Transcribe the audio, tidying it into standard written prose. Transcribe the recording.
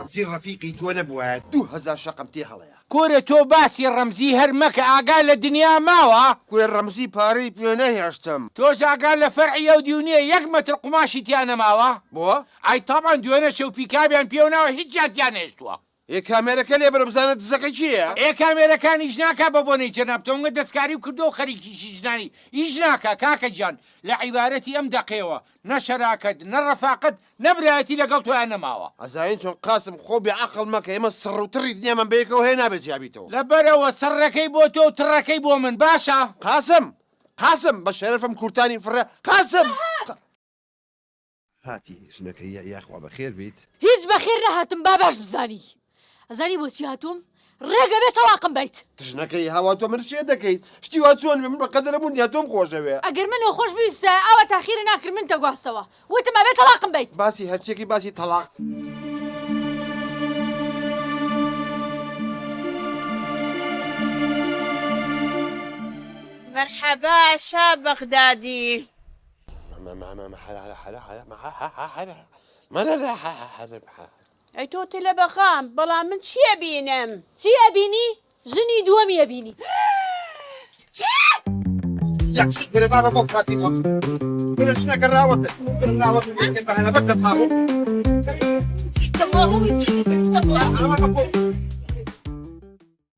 ڕەمزی ڕەفیقی تۆ نەبووە 2000 شەقم تێ هەڵەیە کورە تۆ باسی ڕەمزی هەر مەکە ئاگا لە دنیا ماوە کورە ڕەمزی پارەی پێ نەهێشتم تۆش ئاگا لە فەرعی ئەو دیونیە 1 مەتر قماشی تیان نەماوە بۆ؟ ئای تامان دوێنە شەوپیکابیان پێوناوە هیچ جاتیان هێشتووە کامێرەکە لێ بەرە بزانە دزەکە کییە؟ کامێرەکانی هیچ ناکا بە بۆنەی جەنابتەوە دەستکاری و کردو و خەریکی ژنانی هیچ ناکا کاکە گیان لە عیبارەتی ئەم دەقێەوە نە شەراکەت نە ڕەفاقەت نەبرایەتی لەگەڵ تۆیان نەماوە ئەزاین چۆن قاسم خۆ بێعەقڵ مەکە ئێمە سڕوتڕی دنیامان بەیەکەوە هەیە نابێت جیابیتەوە لەبەرەوە سەرەکەی بۆ تۆ و تڕەکەی بۆ من باشە قاسم بە شەرەفم کورتانی فڕە قاسم هاتی ژنەکەی یاخوا بەخێر بیت هیچ بەخێر نەهاتم با باش بزانی ئەزانی بۆچی هاتووم ڕێگە بێت تەڵاقم بیت ژنەکەی هاوا تۆ من شێ دەکەیت شتی وا چۆن من بە قەدەرە بوون یا تۆم خۆشەوێ ئەگەر منەوە خۆش بویستە ئەوە تاخیرە ناکرد من تەگواستەوە وتم ئەبێت تەڵاقم بیت باسی هەرچێکی باسی تەلاق مرحبا شاب بغدادي ئەی تۆ تێ لە بەخام بەڵام من چییە بینم؟ چی ئەبینی؟ ژنی دووەمی ئەبینی گرە بابە بۆ فاتی بۆ گرە ژنەکە ڕاوەتە بە هەنەبەت دەپاڕۆ